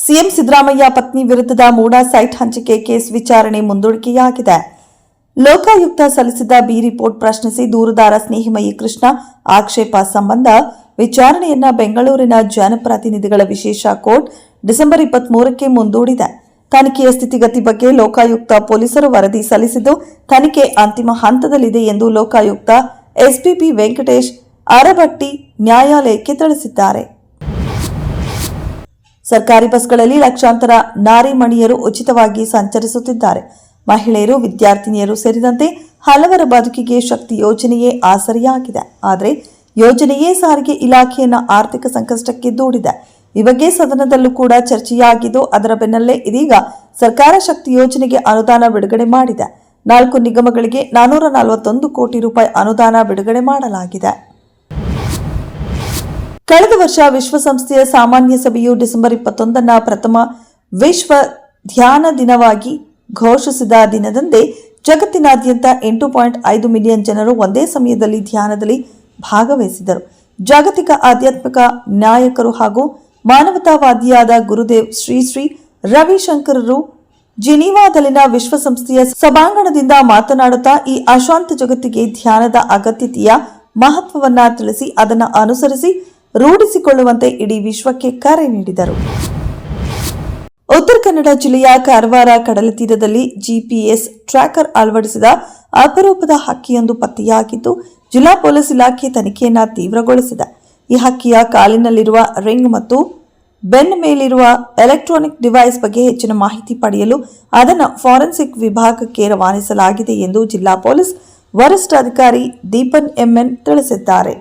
CM Siddaramaiah ಪತ್ನಿ ವಿರುದ್ಧದ MUDA site ಹಂಚಿಕೆ ಕೇಸ್ ವಿಚಾರಣೆ ಮುಂದೂಡಿಕೆಯಾಗಿದೆ. ಲೋಕಾಯುಕ್ತ ಸಲ್ಲಿಸಿದ್ದ ಬಿ ರಿಪೋರ್ಟ್ ಪ್ರಶ್ನಿಸಿ ದೂರುದಾರ ಸ್ನೇಹಿಮಯಿ ಕೃಷ್ಣ ಆಕ್ಷೇಪ ಸಂಬಂಧ ವಿಚಾರಣೆಯನ್ನ ಬೆಂಗಳೂರಿನ ಜನಪ್ರತಿನಿಧಿಗಳ ವಿಶೇಷ ಕೋರ್ಟ್ ಡಿಸೆಂಬರ್ 23ಕ್ಕೆ ಮುಂದೂಡಿದೆ. ತನಿಖೆಯ ಸ್ಥಿತಿಗತಿ ಬಗ್ಗೆ ಲೋಕಾಯುಕ್ತ ಪೊಲೀಸರು ವರದಿ ಸಲ್ಲಿಸಿದ್ದು ತನಿಖೆ ಅಂತಿಮ ಹಂತದಲ್ಲಿದೆ ಎಂದು ಲೋಕಾಯುಕ್ತ ಎಸ್ಪಿಪಿ ವೆಂಕಟೇಶ್ ಅರಬಟ್ಟಿ ನ್ಯಾಯಾಲಯಕ್ಕೆ ತಿಳಿಸಿದ್ದಾರೆ. ಸರ್ಕಾರಿ ಬಸ್ಗಳಲ್ಲಿ ಲಕ್ಷಾಂತರ ನಾರಿಮಣಿಯರು ಉಚಿತವಾಗಿ ಸಂಚರಿಸುತ್ತಿದ್ದಾರೆ. ಮಹಿಳೆಯರು, ವಿದ್ಯಾರ್ಥಿನಿಯರು ಸೇರಿದಂತೆ ಹಲವರ ಬದುಕಿಗೆ ಶಕ್ತಿ ಯೋಜನೆಯೇ ಆಸರೆಯಾಗಿದೆ. ಆದರೆ ಯೋಜನೆಯೇ ಸಾರಿಗೆ ಇಲಾಖೆಯನ್ನ ಆರ್ಥಿಕ ಸಂಕಷ್ಟಕ್ಕೆ ದೂಡಿದೆ. ಈ ಬಗ್ಗೆ ಸದನದಲ್ಲೂ ಕೂಡ ಚರ್ಚೆಯಾಗಿದ್ದು, ಅದರ ಬೆನ್ನಲ್ಲೇ ಇದೀಗ ಸರ್ಕಾರ ಶಕ್ತಿ ಯೋಜನೆಗೆ ಅನುದಾನ ಬಿಡುಗಡೆ ಮಾಡಿದೆ. 4 ನಿಗಮಗಳಿಗೆ 441 ಕೋಟಿ ರೂಪಾಯಿ ಅನುದಾನ ಬಿಡುಗಡೆ ಮಾಡಲಾಗಿದೆ. ಕಳೆದ ವರ್ಷ ವಿಶ್ವಸಂಸ್ಥೆಯ ಸಾಮಾನ್ಯ ಸಭೆಯು ಡಿಸೆಂಬರ್ 21ನ ಪ್ರಥಮ ವಿಶ್ವ ಧ್ಯಾನ ದಿನವಾಗಿ ಘೋಷಿಸಿದ ದಿನದಂದೇ ಜಗತ್ತಿನಾದ್ಯಂತ 8.5 ಮಿಲಿಯನ್ ಜನರು ಒಂದೇ ಸಮಯದಲ್ಲಿ ಧ್ಯಾನದಲ್ಲಿ ಭಾಗವಹಿಸಿದರು. ಜಾಗತಿಕ ಆಧ್ಯಾತ್ಮಿಕ ನಾಯಕರು ಹಾಗೂ ಮಾನವತಾವಾದಿಯಾದ ಗುರುದೇವ್ ಶ್ರೀ ಶ್ರೀ ರವಿಶಂಕರರು ಜಿನೀವಾದಲ್ಲಿನ ವಿಶ್ವಸಂಸ್ಥೆಯ ಸಭಾಂಗಣದಿಂದ ಮಾತನಾಡುತ್ತಾ ಈ ಅಶಾಂತ ಜಗತ್ತಿಗೆ ಧ್ಯಾನದ ಅಗತ್ಯತೆಯ ಮಹತ್ವವನ್ನ ತಿಳಿಸಿ ಅದನ್ನು ಅನುಸರಿಸಿ ರೂಢಿಸಿಕೊಳ್ಳುವಂತೆ ಇಡೀ ವಿಶ್ವಕ್ಕೆ ಕರೆ ನೀಡಿದರು. ಉತ್ತರ ಕನ್ನಡ ಜಿಲ್ಲೆಯ ಕಾರವಾರ ಕಡಲ ತೀರದಲ್ಲಿ ಜಿಪಿಎಸ್ ಟ್ರ್ಯಾಕರ್ ಅಳವಡಿಸಿದ ಅಪರೂಪದ ಹಕ್ಕಿಯೊಂದು ಪತ್ತೆಯಾಗಿದ್ದು, ಜಿಲ್ಲಾ ಪೊಲೀಸ್ ಇಲಾಖೆ ತನಿಖೆಯನ್ನ ತೀವ್ರಗೊಳಿಸಿದೆ. ಈ ಹಕ್ಕಿಯ ಕಾಲಿನಲ್ಲಿರುವ ರಿಂಗ್ ಮತ್ತು ಬೆನ್ನ ಮೇಲಿರುವ ಎಲೆಕ್ಟ್ರಾನಿಕ್ ಡಿವೈಸ್ ಬಗ್ಗೆ ಹೆಚ್ಚಿನ ಮಾಹಿತಿ ಪಡೆಯಲು ಅದನ್ನು ಫಾರೆನ್ಸಿಕ್ ವಿಭಾಗಕ್ಕೆ ರವಾನಿಸಲಾಗಿದೆ ಎಂದು ಜಿಲ್ಲಾ ಪೊಲೀಸ್ ವರಿಷ್ಠಾಧಿಕಾರಿ ದೀಪನ್ ಎಂಎನ್ ತಿಳಿಸಿದ್ದಾರೆ.